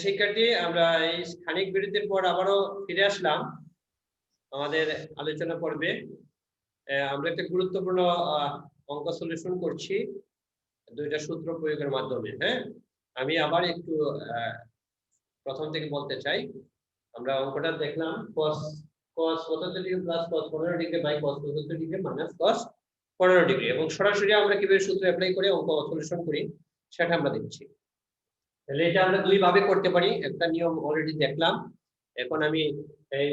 শিক্ষার্থী, আমরা এই খানিক বিরতির পর আবারও ফিরে আসলাম আমাদের আলোচনা পর্বে। আমরা একটা গুরুত্বপূর্ণ অঙ্ক সলিউশন করছি দুইটা সূত্র প্রয়োগের মাধ্যমে। হ্যাঁ, আমি আবার একটু প্রথম থেকে বলতে চাই। আমরা অঙ্কটা দেখলাম cos 75 degree plus cos 15 degree by cos 75 degree minus cos 15 degree, এবং সরাসরি আমরা কিভাবে সূত্র অ্যাপ্লাই করে অঙ্ক সলিউশন করি সেটা আমরা দেখছি। তাহলে এটা আমরা দুই ভাবে করতে পারি, একটা নিয়ম অলরেডি দেখলাম। এখন আমি এই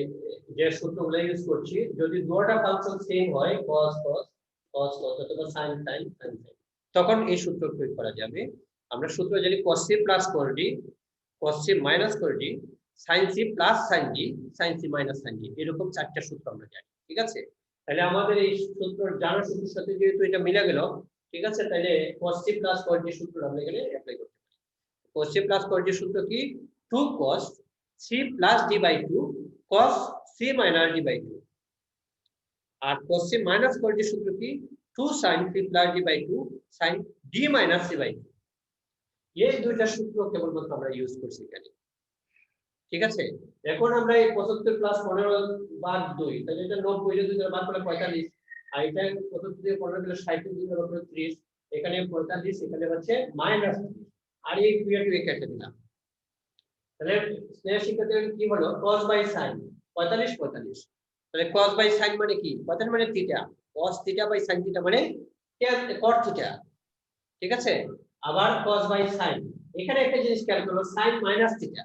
যে সূত্রগুলো ইউজ করছি, যদি দুটো ফাংশন সেম হয় cos cos cos cos অথবা sin sin sin sin, তখন এই সূত্র প্রয়োগ করা যাবে। আমরা সূত্র জানি cos c plus cos d, cos c মাইনাস cos d, sin c plus sin d, sin c minus sin d, এরকম চারটা সূত্র আমরা জানি। ঠিক আছে, তাহলে আমাদের এই সূত্র জানা সূত্রের সাথে যেহেতু এটা মিলে গেল, ঠিক আছে, তাহলে cos c plus cos d সূত্র আমরা এখানে অ্যাপ্লাই করতে পারি। cos c plus cos d সূত্র কি? 2 cos c plus d by 2 cos c minus d by 2। আর cos c মাইনাস cos d সূত্র কি? 2 sin c plus d by 2 sin d minus c by 2। এই দুইটা সূত্র কেবলমাত্র আমরা ইউজ করছি এখানে। ঠিক আছে, এখন আমরা এই 75 প্লাস 15 বাদ 2, তাহলে এটা 90, যদি দুই বাদ করলে 45, আর এটা 75 থেকে 15 গেলে 60, দুই বাদ করলে 30, এখানে 45, এখানে হচ্ছে মাইনাস 30, আর এই 2 এর 2 কেটে দিলাম। তাহলে স্নেহ শিক্ষার্থীদের কি হলো? cos বাই sin 45 45, তাহলে cos বাই sin মানে কি? 45 মানে theta, cos theta by sin theta মানে cot থিটা। ঠিক আছে, আবার cos বাই sin, এখানে একটা জিনিস খেয়াল করো, sin মাইনাস থিটা।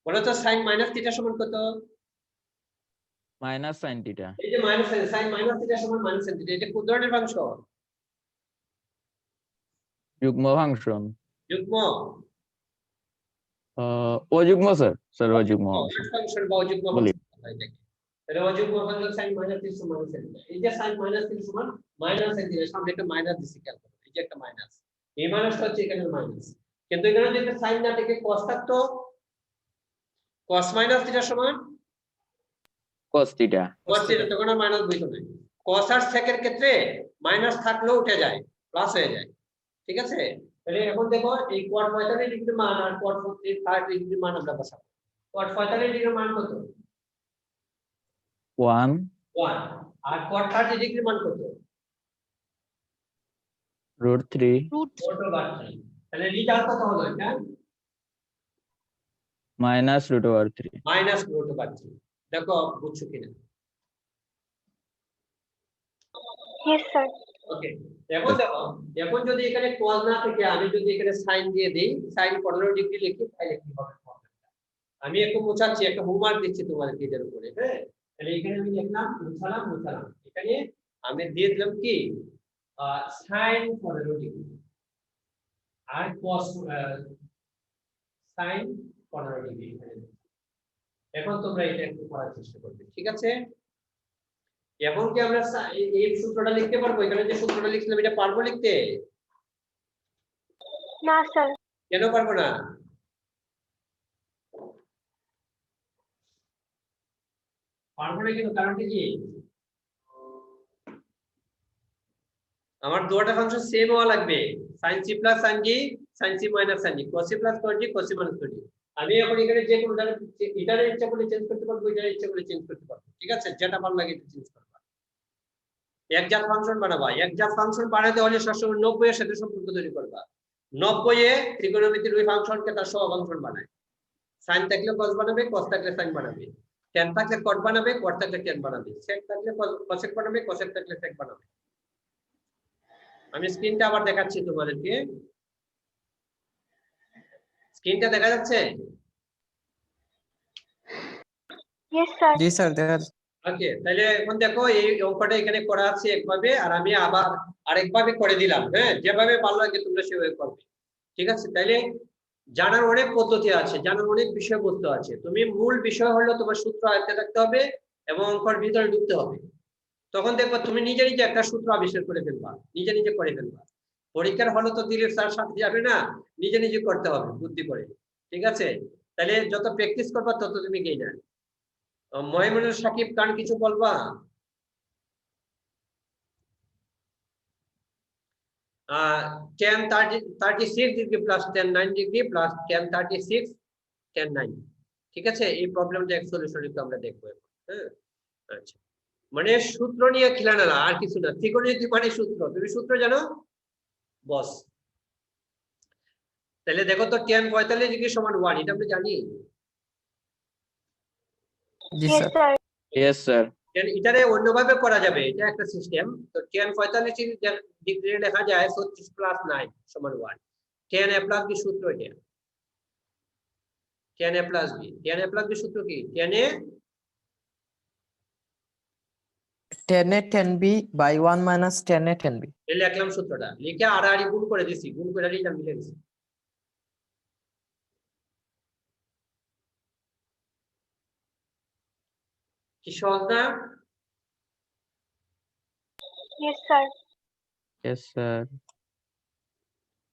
বলো তো sin মাইনাস থিটা সমান কত? Minus sin theta. এই যে মাইনাস sin মাইনাস থিটা সমান মাইনাস sin থিটা, এটা কোন ধরনের ফাংশন? যুগ্ম ফাংশন। যুগ্ম? অযুগ্ম স্যার অযুগ্ম ফাংশন বা অযুগ্ম ফাংশন হয় দেখে। তাহলে অযুগ্ম ফাংশন sin মাইনাস 30 সমান sin থিটা। এই যে sin মাইনাস 30 সমান মাইনাস sin থিটা, সামনে একটা মাইনাস দিছি, খেয়াল করো, এই যে একটা মাইনাস, এই মাইনাসটা হচ্ছে এখানে মাইনাস। কিন্তু এখানে যদি sin না থেকে cos থাকতো, cos মাইনাস থিটা সমান cos থিটা। cos থিটা, তখন আর মাইনাস বইতো না। cos আর sec এর ক্ষেত্রে মাইনাস থাকলেও উঠে যায়, প্লাস হয়ে যায়। ঠিক আছে, তাহলে এখন দেখো এই cot 45 ডিগ্রির মান আর cot 30 ডিগ্রির মান আমরা বসাবো। cot 45 ডিগ্রির মান কত? 1 1। আর cot 30 ডিগ্রির মান কত? √3 √3। তাহলে রিজাল্ট কত হলো এটা? -√3। -√3। দেখো বুঝছো কিনা? Yes, sir. ওকে, এখন দেখো, এখন যদি এখানে cos না থেকে আমি যদি এখানে sin দিয়ে দেই, sin 15 ডিগ্রি লিখি, তাহলে কি হবে? আমি একটু মুছাচ্ছি, একটা হোমওয়ার্ক দিচ্ছি তোমাদেরকে এটার উপরে। হ্যাঁ, তাহলে এখানে আমি লিখলাম মুছালাম, এখানে আমি দিয়ে দিলাম কি sin 15 ডিগ্রি আর cos sin 15 ডিগ্রি এখানে। এখন তোমরা এটা একটু করার চেষ্টা করবে, ঠিক আছে? এখন কি আমরা এই সূত্রটা লিখতে পারবো? এখানে যে সূত্রটা লিখলাম এটা পারবো লিখতে? না স্যার। কেন পারবো না? পারবো না কেন? কারণটা কি? আমার দুটো ফাংশন সেম হওয়া লাগবে, sin c plus sin d, sin c minus sin d, cos c plus cos d, cos c মাইনাস cos d। আমি এখন এখানে যে কোনটা এটার ইচ্ছা করলে চেঞ্জ করতে পারবো, এটার ইচ্ছা করলে চেঞ্জ করতে পারবো। ঠিক আছে, যেটা ভালো লাগে এটা চেঞ্জ করবা। একজাত ফাংশন বানাবা, একজাত ফাংশন বানাতে হলে সবসময় 90 এর সাথে সম্পর্ক তৈরি করবা। 90 এ ত্রিকোণমিতির ওই ফাংশনকে তার সহফাংশন বানায়। sin থাকলে cos বানাবে, cos থাকলে sin বানাবে, tan থাকলে cot বানাবে, cot থাকলে tan বানাবে, sec থাকলে cosec বানাবে, cosec থাকলে sec বানাবে। আমি স্ক্রিনটা আবার দেখাচ্ছি তোমাদেরকে, স্ক্রিনটা দেখা যাচ্ছে? Yes, sir. জি স্যার দেখা যাচ্ছে। ওকে, তাহলে এখন দেখো এই অঙ্কটা এখানে করা আছে একভাবে, আর আমি আবার আরেকভাবে করে দিলাম। হ্যাঁ, যেভাবে ভালো লাগে তোমরা সেভাবে করবে। ঠিক আছে, তাহলে জানার অনেক পদ্ধতি আছে, জানার অনেক বিষয়বস্তু আছে। তুমি মূল বিষয় হলো তোমার সূত্র আয়ত্তে থাকতে হবে এবং অঙ্কের ভিতরে ঢুকতে হবে। তখন দেখবা তুমি নিজে নিজে একটা সূত্র আবিষ্কার করে ফেলবা, নিজে নিজে করে ফেলবা। পরীক্ষার হলে তো দিলীপ স্যার সাথে যাবে না, নিজে নিজে করতে হবে বুদ্ধি করে। ঠিক আছে, তাহলে যত প্র্যাকটিস করবা তত তুমি গেইনার। মহিমুনুর সাকিব খান কিছু বলবা? tan 36 degree plus tan 9 degree plus tan 36 tan 9। ঠিক আছে, এই প্রবলেমটা এক সলিউশন একটু আমরা দেখবো এখন। হ্যাঁ, আচ্ছা, মানে সূত্র নিয়ে খেলানালা, আর কিছু না। ত্রিকোণমিতি মানে সূত্র, তুমি সূত্র জানো বস। তাহলে দেখো তো tan 45 ডিগ্রি সমান 1, এটা আমরা জানি। জি Yes, sir. sir. Yes, sir. এটারে অন্যভাবে করা যাবে, এটা একটা সিস্টেম। তো tan 45 ডিগ্রি লেখা যায় 36 প্লাস 9 সমান 1। tan a প্লাস বি সূত্র এটা, tan a plus B. tan a plus B সূত্র কি? tan a 10a 10b by 1 minus 10a 10b। এই লিখলাম সূত্রটা, লিখে আড়াআড়ি গুণ করে দিছি, গুণ করে রিটার্ন মিলে গেছে। কি সহজ না? Yes, sir. Yes, sir.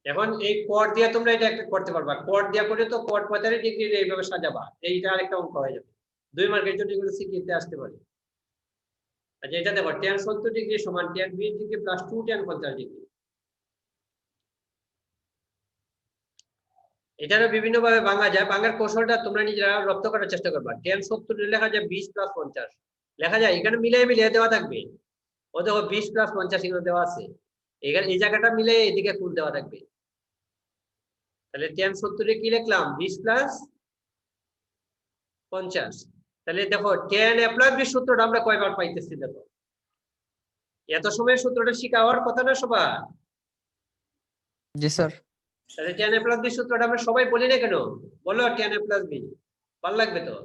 এখন এই কট দিয়ে তোমরা এটা একটা করতে পারবা, কট দিয়ে করে তো কট 45 ডিগ্রি এইভাবে সাজাবা, এইটা আরেকটা অঙ্ক হয়ে যাবে। 2 মার্কের জন্য এগুলো শিখিতে আসতে পারে। আচ্ছা, এটা দেখো tan 70 ডিগ্রি সমান tan 20 degree plus 2 tan 50 degree. এটারও বিভিন্ন ভাবে ভাঙা যায়, ভাঙার কৌশলটা তোমরা নিজেরা রপ্ত করার চেষ্টা করবা। tan 70 লেখা যায় 20 প্লাস 50 লেখা যায়, এখানে মিলিয়ে মিলিয়ে দেওয়া থাকবে। ও দেখো 20 প্লাস 50 এখানে দেওয়া আছে, এখানে এই জায়গাটা মিলে এদিকে কোণ দেওয়া থাকবে। তাহলে tan 70 এ কি লিখলাম? 20 প্লাস 50। তাহলে দেখো tan a প্লাস b সূত্রটা আমরা কয়বার পাইতেছি দেখো। এত সময় সূত্রটা শিখা হওয়ার কথা না সবার? জি স্যার। তাহলে tan a প্লাস b সূত্রটা আমরা সবাই বলি না কেন? বলো tan a প্লাস b, ভালো লাগবে তো।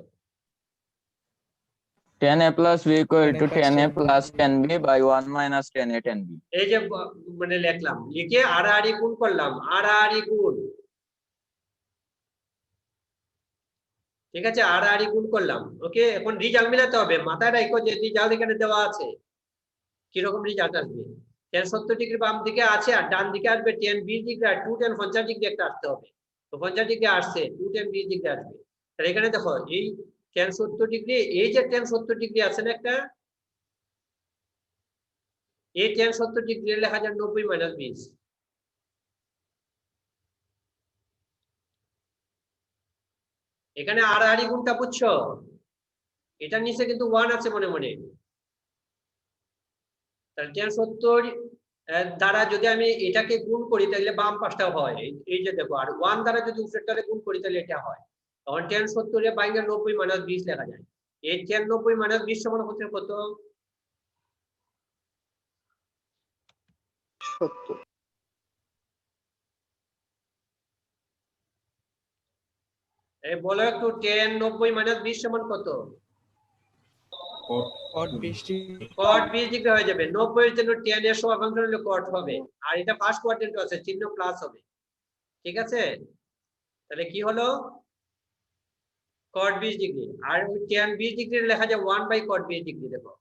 10a plus b equal to 10a 10a plus 10b by 1 minus 10a 10b. এই যে মানে লিখলাম, লিখে আড়াআড়ি গুণ করলাম, আড়াআড়ি গুণ। ঠিক আছে, আড়াআড়ি গুণ করলাম। ওকে, এখন রেজাল্ট মিলাতে হবে, মাথায় রাখো যে রেজাল্ট এখানে দেওয়া আছে, কিরকম রেজাল্ট আসবে। tan 70 ডিগ্রি বাম দিকে আছে, আর ডান দিকে আসবে tan 20 ডিগ্রি আর 2 tan 50 ডিগ্রি একটা আসতে হবে। তো 50 ডিগ্রি আসছে, 2 tan 20 ডিগ্রি আসবে। তাহলে এখানে দেখো এই tan 70 ডিগ্রি, এই যে tan 70 ডিগ্রি আছে না একটা, এই tan 70 ডিগ্রি লেখা যায় 90 মাইনাস 20। এখানে আড়াআড়ি গুণটা বুঝছো? এটার নিচে কিন্তু 1 আছে মনে মনে। তাহলে tan 70 দ্বারা যদি আমি এটাকে গুণ করি তাহলে বাম পাশটা হয়, এই যে দেখো, আর 1 দ্বারা যদি উপরেরটারে গুণ করি তাহলে এটা হয়। তখন tan 70 এর বাইরে 90 মাইনাস 20 লেখা যায়। এই tan 90 মাইনাস 20 সমান হচ্ছে কত? 70। এই বলো একটু, tan 90 মাইনাস 20 সমান কত? cot 20 cot 20 ডিগ্রি হয়ে যাবে। 90 এর জন্য tan এর সমানুপাতিক হলে cot হবে, আর এটা ফার্স্ট কোয়াড্রেন্ট আছে, চিহ্ন প্লাস হবে। ঠিক আছে, তাহলে কি হলো? cot 20 degree. আর ওই tan 20 ডিগ্রি লেখা যায় 1 বাই cot 20 ডিগ্রি। দেখো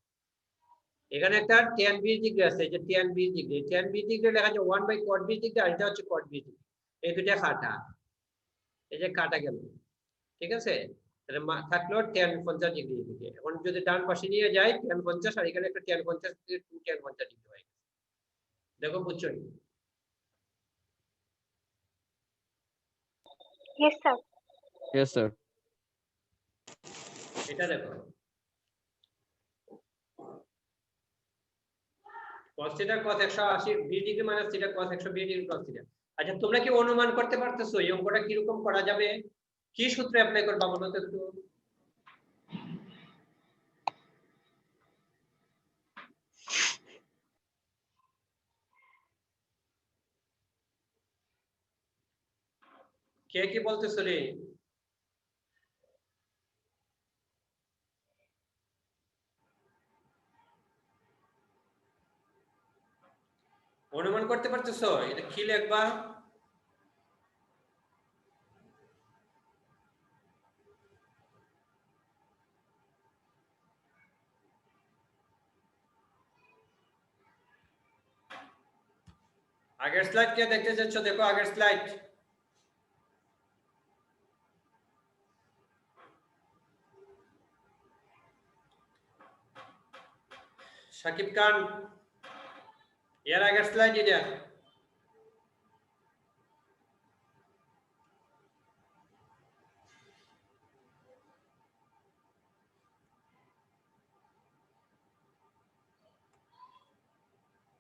এখানে একটা tan 20 ডিগ্রি আছে, এই যে tan 20 ডিগ্রি, tan 20 ডিগ্রি লেখা যায় 1 বাই cot 20 ডিগ্রি, আর এটা হচ্ছে cot 20 ডিগ্রি। এই দুইটা কাটা, এই যে কাটা গেল। ঠিক আছে, তাহলে থাকলো tan 50 ডিগ্রি এদিকে। এখন যদি ডান পাশে নিয়ে যাই tan 50, আর এখানে একটা tan 50 থেকে 2 tan 50 ডিগ্রি হয়ে গেছে। দেখো বুঝছো? Yes, sir. Yes, sir. এটা দেখো, cos θ cos 180 20 degree minus θ cos 120 degree cos θ। আচ্ছা, তোমরা কি অনুমান করতে পারতেছো এই অঙ্কটা কিরকম করা যাবে? কি সূত্র অ্যাপ্লাই করবা বলো তো একটু? কে কি বলতেছো রে? অনুমান করতে পারতেছো এটা কি লিখবা? আগের স্লাইড কে দেখতে যাচ্ছ? দেখো আগের স্লাইড। শাকিব খান, এর আগের স্লাইড এটা।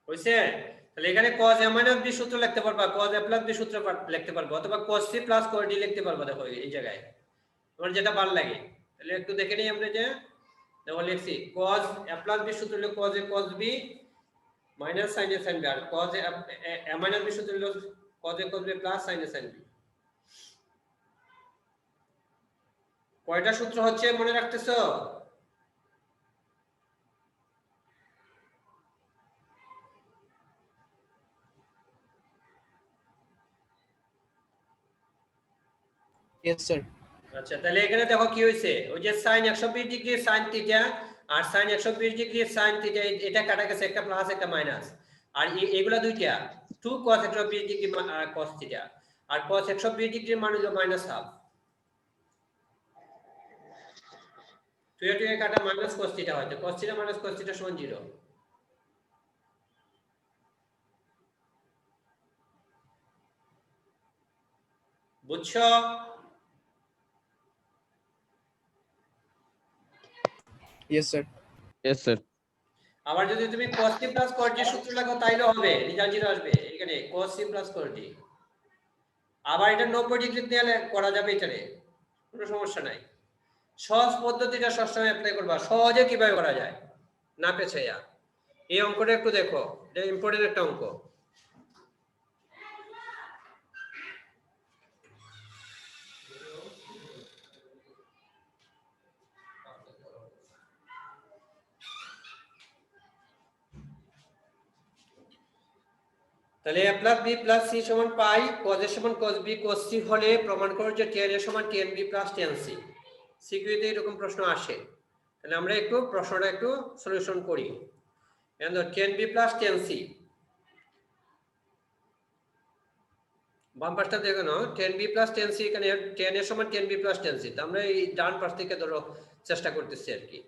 হইছে? তাহলে এখানে cos a minus b সূত্র লিখতে পারবা, cos a plus b সূত্র লিখতে পারবা, অথবা cos c plus cos d লিখতে পারবা। দেখো এই জায়গায় তোমার যেটা ভালো লাগে। তাহলে একটু দেখে নিই আমরা, যে দেখো লিখছি cos a plus b সূত্র হলো cos a cos b minus sin a sin b, R cos a minus b সূত্র হলো cos a cos b plus sin a sin b। কয়টা সূত্র হচ্ছে মনে রাখতেছো? Yes, sir. আচ্ছা, তাহলে এখানে দেখো কি হইছে, ওই যে sin 120 ডিগ্রি sin থিটা আর sin 120 ডিগ্রি sin থিটা, এটা কাটা গেছে, একটা প্লাস একটা মাইনাস। আর এগুলা দুইটা 2 cos 120 ডিগ্রি cos থিটা, আর cos 120 ডিগ্রির মান হলো -1/2। টুয়ে কাটা মাইনাস cos থিটা হয়, তো cos theta minus cos theta সমান 0। বুঝছো? Yes, sir. Yes, sir. আবার যদি তুমি cos t plus cos d সূত্র লাগাও তাইলে হবে, রেজাল্ট 0 আসবে এখানে cos c plus cos d। আবার এটা 90 ডিগ্রি দিয়ে করা যাবে, এটারে কোনো সমস্যা নাই। সহজ পদ্ধতিটা সবসময় অ্যাপ্লাই করবা, সহজে কিভাবে করা যায় না পেছাইয়া। এই অঙ্কটা একটু দেখো, এটা ইম্পর্টেন্ট একটা অঙ্ক। তাহলে a plus b plus c সমান পাই, cos a সমান cos b cos c হলে প্রমাণ করো যে tan a সমান tan b plus tan c। Security এরকম প্রশ্ন আসে, তাহলে আমরা একটু প্রশ্নটা একটু সলিউশন করি। এখন tan b plus tan c, বাম পাশটা দেখো না, tan b plus tan c, এখানে tan a সমান tan b plus tan c, তো আমরা এই ডান পাশ থেকে ধরো চেষ্টা করতেছি আর কি।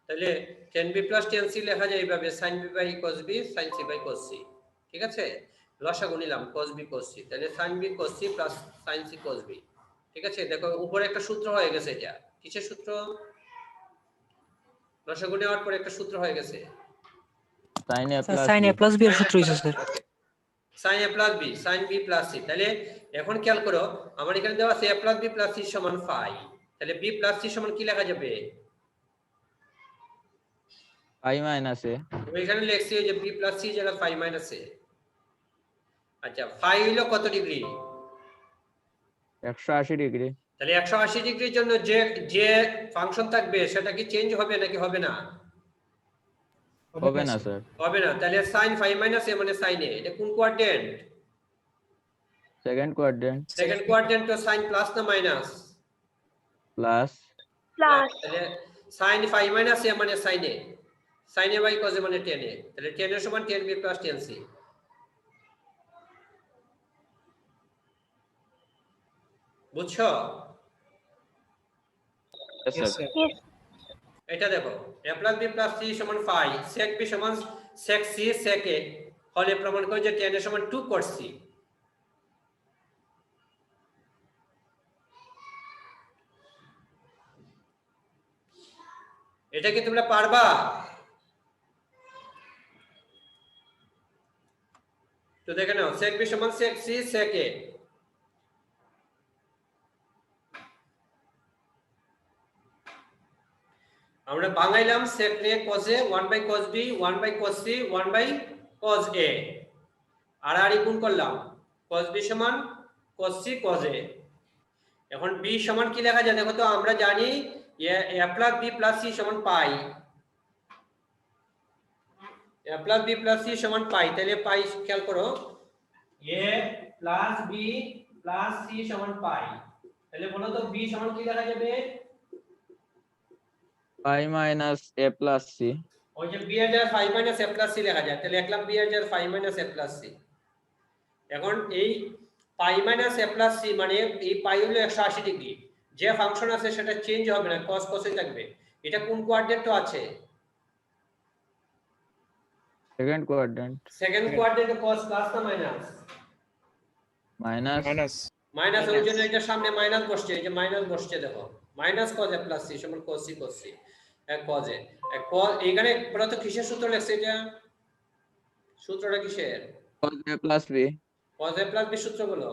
তাহলে tan b plus tan c লেখা যায় এইভাবে, sin b by cos b sin c by cos c। ঠিক আছে, লসাগু নিলাম cos b cos c, তাহলে sin b cos c plus sin c cos b। ঠিক আছে, দেখো উপরে একটা সূত্র হয়ে গেছে, এটা কিসের সূত্র? লসাগু নেওয়ার পরে একটা সূত্র হয়ে গেছে, Sin a sir plus sin b. a plus b এর সূত্র হইছে sir. sin a plus b sin b plus c। তাহলে এখন খেয়াল করো, আমার এখানে দেওয়া আছে a plus b plus c সমান phi, তাহলে b plus c সমান কি লেখা যাবে? Pi minus a. তো এখানে লিখছি যে b plus c জায়গা phi minus a। আচ্ছা, phi হলো কত ডিগ্রি? 180 degree. তাহলে 180 ডিগ্রির জন্য যে যে ফাংশন থাকবে সেটা কি চেঞ্জ হবে নাকি হবে না? হবে না স্যার। হবে না। তাহলে sin phi minus a মানে sin a, এটা কোন quadrant? Second quadrant. Second quadrant. তো sin প্লাস না মাইনাস? Plus. plus তাহলে sin phi minus a মানে sin a, sin a by cos a মানে tan a, তাহলে tan a সমান tan b plus tan c। বুঝছো? Yes, Yes, sir. sir. yes এটা দেখো a plus b plus c সমান phi, sec b সমান sec c sec a হলে প্রমাণ করে যে tan a সমান 2 cos c। এটা কি তোমরা পারবা? তো দেখে নাও, sec b সমান sec c sec a। আমরা বাঙাইলাম sec a cos a 1 by cos b 1 by cos c 1 by cos a, আর গুণ করলাম cos b সমান cos c cos a। এখন b সমান কি লেখা যায় দেখো তো, আমরা জানি a plus b plus c সমান পাই, a plus b plus c সমান পাই, তাহলে পাই খেয়াল করো, a plus b plus c সমান পাই, তাহলে বলো তো b সমান কি লেখা যাবে? Pi minus a plus c. ওই যে b এর জায়গায় phi minus a plus c লেখা যায়, তাহলে লিখলাম b এর জায়গায় phi minus a plus c। এখন এই pi minus a plus c মানে এই পাই হলো 180 ডিগ্রি, যে ফাংশন আছে সেটা চেঞ্জ হবে না, cos cos এ থাকবে। এটা কোন কোয়াড্রেন্টে আছে? Second quadrant. সেকেন্ড কোয়াড্রেন্টে cos প্লাস না মাইনাস? Minus. Minus. মাইনাস, ওই জন্য এটা সামনে মাইনাস বসছে, এই যে মাইনাস বসছে দেখো, minus cos a plus c সমান cos c cos c cos a। cos এখানে বলো তো কিসের সূত্র লেখছে এটা? সূত্রটা কিসের? cos a plus b, cos a plus b সূত্র বলো।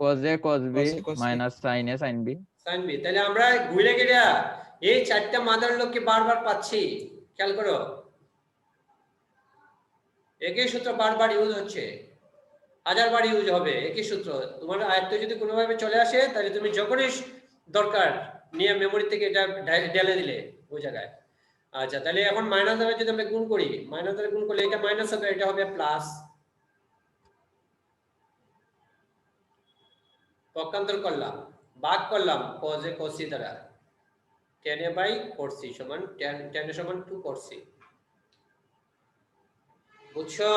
cos a cos b Cos A cos B. minus sin a sin b. sin b। তাহলে আমরা ঘুরে গিয়ে এই চারটা মাদার লোককে বারবার পাচ্ছি, খেয়াল করো একই সূত্র বারবার ইউজ হচ্ছে, হাজারবার ইউজ হবে একই সূত্র। তোমার আয়ত্তে যদি কোনোভাবে চলে আসে তাহলে তুমি যখনই দরকার নিয়ে মেমোরি থেকে এটা ঢেলে দিলে ওই জায়গায়। আচ্ছা, তাহলে এখন মাইনাস দ্বারা যদি আমরা গুণ করি, মাইনাস দ্বারা গুণ করলে এটা মাইনাস হবে, এটা হবে প্লাস। পক্ষান্তর করলাম, ভাগ করলাম cos a cos c দ্বারা, tan a by cos c সমান tan a সমান 2 cos c। বুঝছো?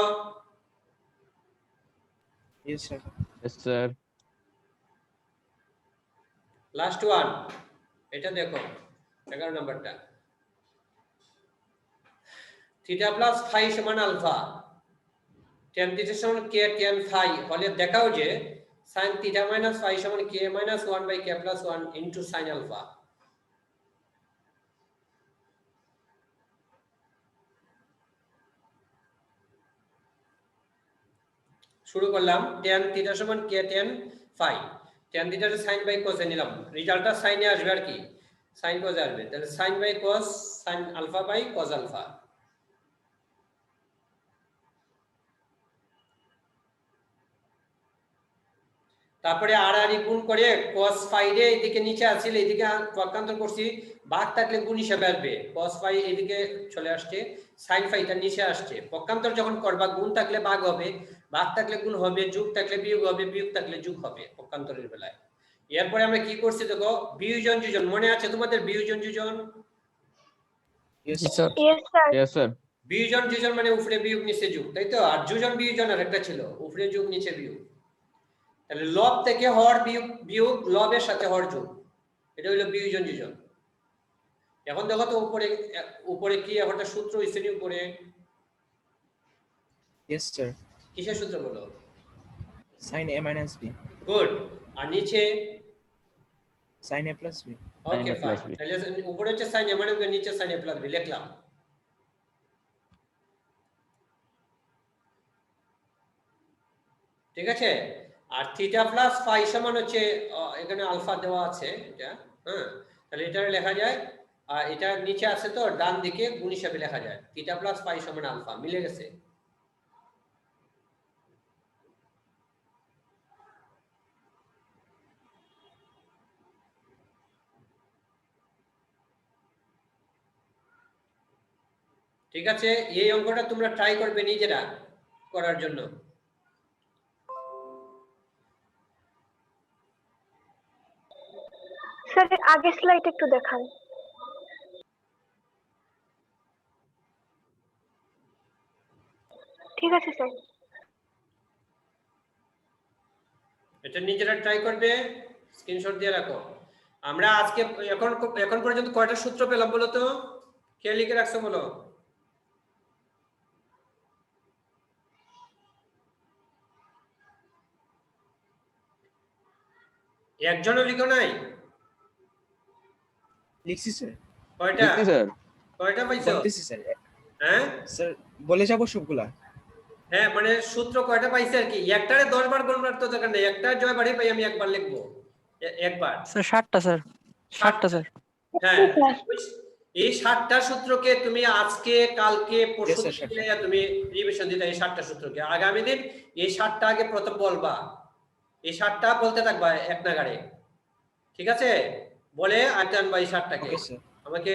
Yes, sir. Yes sir. Last one, এটা দেখো 11 নাম্বারটা। থিটা প্লাস ফাই সমান আলফা, tan থিটা সমান k tan ফাই হলে দেখাও যে sin থিটা মাইনাস ফাই সমান k minus 1 by k plus 1 into sin alpha. শুরু করলাম, tan থিটা সমান k tan phi, tan theta sin by cos এ নিলাম, রেজাল্টটা sin এ আসবে আর কি, sin cos এ আসবে, তাহলে sin by cos sin alpha by cos alpha. তারপরে আর আর গুণ করে cos ফাই রে এদিকে নিচে আসছিল, এদিকে পক্ষান্তর করছি, ভাগ থাকলে গুণ হিসাবে আসবে, cos ফাই এদিকে চলে আসছে, sin ফাইটা নিচে আসছে। পক্ষান্তর যখন করবা গুণ থাকলে ভাগ হবে, ভাগ থাকলে গুণ হবে, যোগ থাকলে বিয়োগ হবে, বিয়োগ থাকলে যোগ হবে পক্ষান্তরের বেলায়। এরপরে আমরা কি করছি দেখো, বিয়োজন যোজন মনে আছে তোমাদের? বিয়োজন যোজন, Yes, Yes, sir. Yes, sir. Yes sir. বিয়োজন যোজন মানে উপরে বিয়োগ নিচে যোগ, তাই তো? আর যোজন বিয়োজন আর একটা ছিল, উপরে যোগ নিচে বিয়োগ। তাহলে লব থেকে হর বিয়োগ, বিয়োগ লবের সাথে হর যোগ, এটা হলো বিয়োজন যোজন। এখন দেখো তো উপরে উপরে কি একটা সূত্র হইছে উপরে, yes, sir. কিসের সূত্র বলো? Sin a minus b, good. আর নিচে sin a plus b. Okay Sin A fine, plus B। তাহলে উপরে হচ্ছে sin a মানে নিচে sin a প্লাস b লিখলাম। ঠিক আছে? আর থিটা প্লাস ফাই সমান হচ্ছে এখানে আলফা দেওয়া আছে এটা, হ্যাঁ, তাহলে এটা লেখা যায়, আর এটা নিচে আছে তো ডান দিকে গুণ হিসাবে লেখা যায়, থিটা প্লাস ফাই সমান আলফা, মিলে গেছে। ঠিক আছে, এই অঙ্কটা তোমরা ট্রাই করবে নিজেরা করার জন্য। স্যার আগের স্লাইড একটু দেখান। ঠিক আছে স্যার। এটা নিজেরা ট্রাই করবে, স্ক্রিনশট দিয়ে রাখো। আমরা আজকে এখন পর্যন্ত কয়টা সূত্র পেলাম বলো তো? কে লিখে রাখছো বলো? একজনও লিখো নাই? লিখছি স্যার, কয়টা? Yes sir. কয়টা পাইছো? বলতেছি স্যার, হ্যাঁ স্যার বলে যাবো সবগুলা। হ্যাঁ, মানে সূত্র কয়টা পাইছে আর কি, একটারে 10 বার গুণবার তো দরকার নেই, একটা জয় বাড়ি পাই আমি একবার লিখবো, একবার। স্যার 60টা স্যার, 60টা স্যার। হ্যাঁ, এই 60টা সূত্রকে তুমি আজকে কালকে পরশু Yes, sir, দিনে তুমি রিভিশন দিতে, এই 60টা সূত্রকে আগামী দিন এই 60টা আগে প্রথম বলবা, এই 60টা বলতে থাকবা এক নাগাড়ে, ঠিক আছে? বলে আটান বাই 60টাকে ওকে স্যার। আমাকে